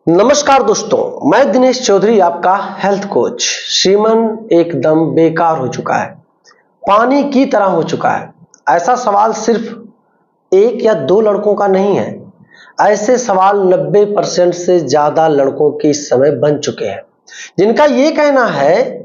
नमस्कार दोस्तों, मैं दिनेश चौधरी आपका हेल्थ कोच। सीमन एकदम बेकार हो चुका है, पानी की तरह हो चुका है। ऐसा सवाल सिर्फ एक या दो लड़कों का नहीं है, ऐसे सवाल 90% से ज्यादा लड़कों के इस समय बन चुके हैं, जिनका ये कहना है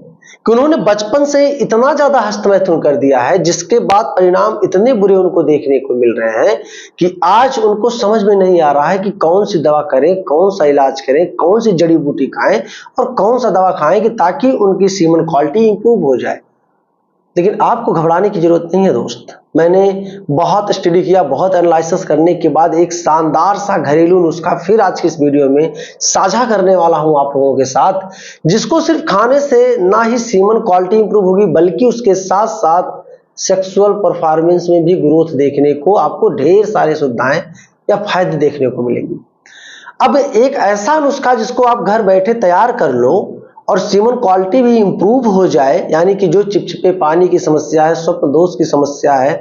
कि उन्होंने बचपन से इतना ज्यादा हस्तमैथुन कर दिया है, जिसके बाद परिणाम इतने बुरे उनको देखने को मिल रहे हैं कि आज उनको समझ में नहीं आ रहा है कि कौन सी दवा करें, कौन सा इलाज करें, कौन सी जड़ी बूटी खाएं और कौन सा दवा खाएं कि ताकि उनकी सीमन क्वालिटी इंप्रूव हो जाए। लेकिन आपको घबराने की जरूरत नहीं है दोस्त। मैंने बहुत स्टडी किया, बहुत एनालिसिस करने के बाद एक शानदार सा घरेलू नुस्खा फिर आज की इस वीडियो में साझा करने वाला हूं आप लोगों के साथ, जिसको सिर्फ खाने से ना ही सीमन क्वालिटी इंप्रूव होगी, बल्कि उसके साथ साथ सेक्सुअल परफॉर्मेंस में भी ग्रोथ देखने को आपको ढेर सारे सुविधाएं या फायदे देखने को मिलेंगी। अब एक ऐसा नुस्खा जिसको आप घर बैठे तैयार कर लो और सीमन क्वालिटी भी इंप्रूव हो जाए, यानी कि जो चिपचिपे पानी की समस्या है, स्वप्न दोष की समस्या है,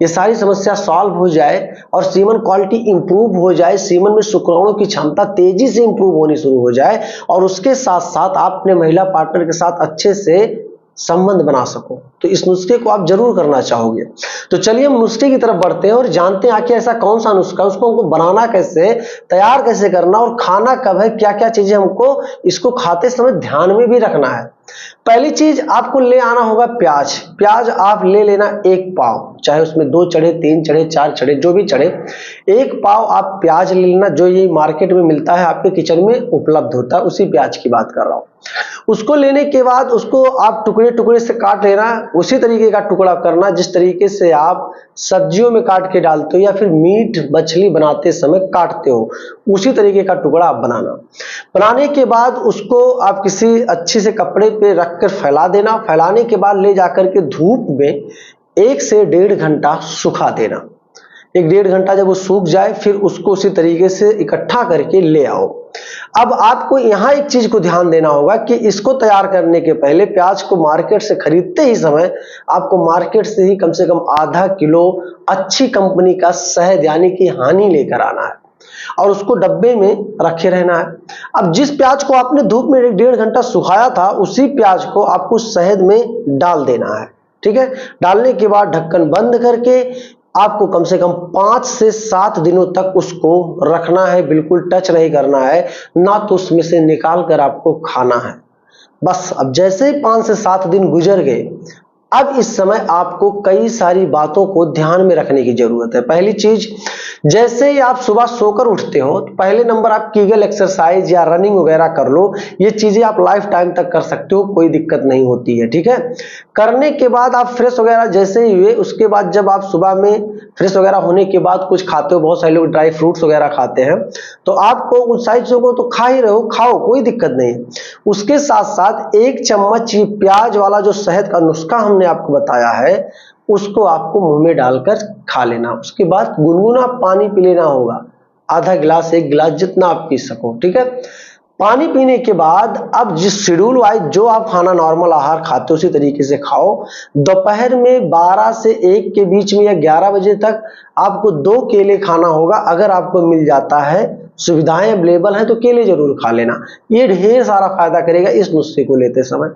ये सारी समस्या सॉल्व हो जाए और सीमन क्वालिटी इंप्रूव हो जाए, सीमन में शुक्राणु की क्षमता तेजी से इंप्रूव होनी शुरू हो जाए और उसके साथ साथ आप अपने महिला पार्टनर के साथ अच्छे से संबंध बना सको, तो इस नुस्खे को आप जरूर करना चाहोगे। तो चलिए हम नुस्खे की तरफ बढ़ते हैं और जानते हैं आखिर ऐसा कौन सा नुस्खा, उसको हमको बनाना कैसे, तैयार कैसे करना और खाना कब है, क्या क्या चीजें हमको इसको खाते समय ध्यान में भी रखना है। पहली चीज आपको ले आना होगा प्याज। प्याज आप ले लेना 1 पाव, चाहे उसमें 2 चढ़े, 3 चढ़े, 4 चढ़े, जो भी चढ़े, 1 पाव आप प्याज ले लेना। जो ये मार्केट में मिलता है, आपके किचन में उपलब्ध होता है, उसी प्याज की बात कर रहा हूं। उसको लेने के बाद उसको आप टुकड़े टुकड़े से काट लेना। उसी तरीके का टुकड़ा करना जिस तरीके से आप सब्जियों में काट के डालते हो या फिर मीट मछली बनाते समय काटते हो, उसी तरीके का टुकड़ा आप बनाना। बनाने के बाद उसको आप किसी अच्छे से कपड़े पे रखकर फैला देना। फैलाने के बाद ले जाकर के धूप में 1 से 1.5 घंटा सुखा देना। 1-1.5 घंटा जब वो सूख जाए, फिर उसको उसी तरीके से इकट्ठा करके ले आओ। अब आपको यहाँ एक चीज को ध्यान देना होगा कि इसको तैयार करने के पहले प्याज को मार्केट से खरीदते ही समय आपको मार्केट से ही कम से कम आधा किलो अच्छी कंपनी का शहद यानी कि हनी लेकर आना है और उसको डब्बे में रखे रहना है। अब जिस प्याज को आपने धूप में 1-1.5 घंटा सुखाया था, उसी प्याज को आपको शहद में डाल देना है। ठीक है, डालने के बाद ढक्कन बंद करके आपको कम से कम 5 से 7 दिनों तक उसको रखना है, बिल्कुल टच नहीं करना है, ना तो उसमें से निकाल कर आपको खाना है। बस अब जैसे ही 5 से 7 दिन गुजर गए, अब इस समय आपको कई सारी बातों को ध्यान में रखने की जरूरत है। पहली चीज, जैसे ही आप सुबह सोकर उठते हो तो पहले नंबर आप कीगल एक्सरसाइज या रनिंग वगैरह कर लो। ये चीजें आप लाइफ टाइम तक कर सकते हो, कोई दिक्कत नहीं होती है। ठीक है, करने के बाद आप फ्रेश वगैरह जैसे ही हुए, उसके बाद जब आप सुबह में फ्रेश वगैरह होने के बाद कुछ खाते हो, बहुत सारे लोग ड्राई फ्रूट्स वगैरह खाते हैं, तो आपको उन सारी चीजों को तो खा ही रहे हो, खाओ, कोई दिक्कत नहीं। उसके साथ साथ 1 चम्मच प्याज वाला जो शहद का नुस्खा हमने आपको बताया है, उसको आपको मुंह में डालकर खा लेना। उसके बाद गुनगुना पानी पी लेना होगा, आधा गिलास 1 गिलास जितना आप पी सको। ठीक है, पानी पीने के बाद अब जिस शेड्यूल वाइज जो आप खाना नॉर्मल आहार खाते हो उसी तरीके से खाओ। दोपहर में 12 से 1 के बीच में या 11 बजे तक आपको 2 केले खाना होगा। अगर आपको मिल जाता है, सुविधाएं अवेलेबल है, तो केले जरूर खा लेना, ये ढेर सारा फायदा करेगा इस नुस्खे को लेते समय।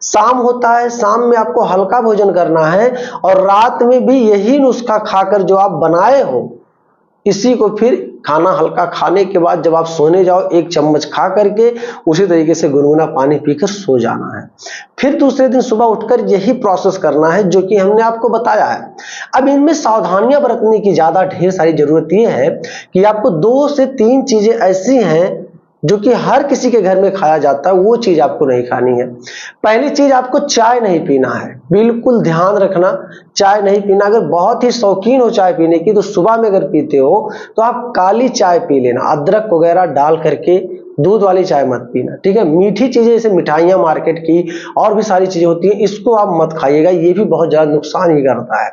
शाम होता है, शाम में आपको हल्का भोजन करना है और रात में भी यही नुस्खा खाकर जो आप बनाए हो, इसी को फिर खाना हल्का खाने के बाद जब आप सोने जाओ 1 चम्मच खा करके उसी तरीके से गुनगुना पानी पीकर सो जाना है। फिर दूसरे दिन सुबह उठकर यही प्रोसेस करना है जो कि हमने आपको बताया है। अब इनमें सावधानियां बरतने की ज्यादा ढेर सारी जरूरत यह है कि आपको 2 से 3 चीजें ऐसी हैं जो कि हर किसी के घर में खाया जाता है, वो चीज आपको नहीं खानी है। पहली चीज, आपको चाय नहीं पीना है, बिल्कुल ध्यान रखना, चाय नहीं पीना। अगर बहुत ही शौकीन हो चाय पीने की तो सुबह में अगर पीते हो तो आप काली चाय पी लेना, अदरक वगैरह डाल करके, दूध वाली चाय मत पीना। ठीक है, मीठी चीजें जैसे मिठाइयां मार्केट की और भी सारी चीजें होती हैं, इसको आप मत खाइएगा, ये भी बहुत ज्यादा नुकसान ही करता है।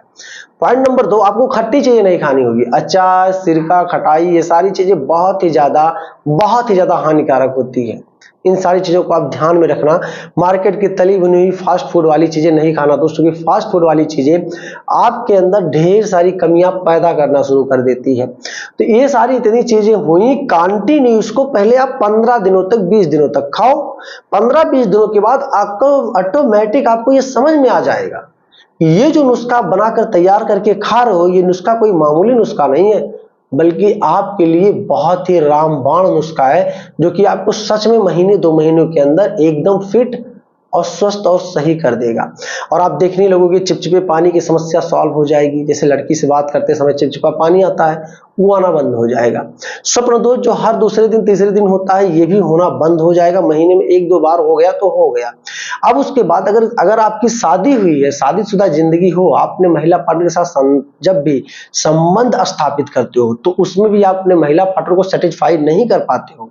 पॉइंट नंबर 2, आपको खट्टी चीजें नहीं खानी होगी। अचार, सिरका, खटाई, ये सारी चीजें बहुत ही ज्यादा हानिकारक होती है। इन सारी चीजों को आप ध्यान में रखना। मार्केट की तली भुनी हुई फास्ट फूड वाली चीजें नहीं खाना दोस्तों, क्योंकि फास्ट फूड वाली चीजें आपके अंदर ढेर सारी कमियां पैदा करना शुरू कर देती है। तो ये सारी इतनी चीजें हुई, कंटिन्यू इसको पहले आप 15 दिनों तक 20 दिनों तक खाओ। 15-20 दिनों के बाद आपको ऑटोमेटिक आपको ये समझ में आ जाएगा, ये जो नुस्खा बनाकर तैयार करके खा रहे हो, ये नुस्खा कोई मामूली नुस्खा नहीं है, बल्कि आपके लिए बहुत ही रामबाण नुस्खा है, जो कि आपको सच में महीने 2 महीनों के अंदर एकदम फिट और स्वस्थ और सही कर देगा। और आप देखने लगोगे चिपचिपे पानी की समस्या सॉल्व हो जाएगी। जैसे लड़की से बात करते समय चिपचिपा पानी आता है, वो आना बंद हो जाएगा। स्वप्न दोष जो हर दूसरे दिन तीसरे दिन होता है, ये भी होना बंद हो जाएगा। महीने में 1-2 बार हो गया तो हो गया। अब उसके बाद अगर आपकी शादी हुई है, शादीशुदा जिंदगी हो, आपने महिला पार्टनर के साथ जब भी संबंध स्थापित करते हो, तो उसमें भी आप अपने महिला पार्टनर को सेटिस्फाई नहीं कर पाते हो,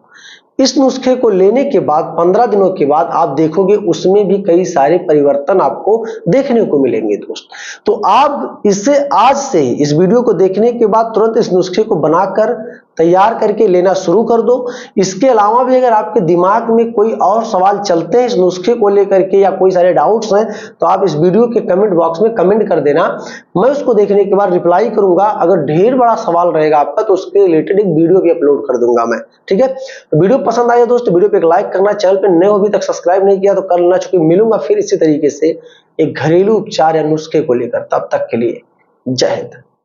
इस नुस्खे को लेने के बाद 15 दिनों के बाद आप देखोगे उसमें भी कई सारे परिवर्तन आपको देखने को मिलेंगे दोस्त। तो आप इसे आज से ही इस वीडियो को देखने के बाद तुरंत इस नुस्खे को बनाकर तैयार करके लेना शुरू कर दो। इसके अलावा भी अगर आपके दिमाग में कोई और सवाल चलते हैं इस नुस्खे को लेकर के, या कोई सारे डाउट्स हैं, तो आप इस वीडियो के कमेंट बॉक्स में कमेंट कर देना, मैं उसको देखने के बाद रिप्लाई करूंगा। अगर ढेर बड़ा सवाल रहेगा आपका तो उसके रिलेटेड एक वीडियो भी अपलोड कर दूंगा मैं, ठीक है। तो वीडियो पसंद आया दोस्तों, वीडियो पे एक लाइक करना, चैनल पे नए हो अभी तक सब्सक्राइब नहीं किया तो कर लेना, चूंकि मिलूंगा फिर इसी तरीके से एक घरेलू उपचार या नुस्खे को लेकर। तब तक के लिए जय हिंद।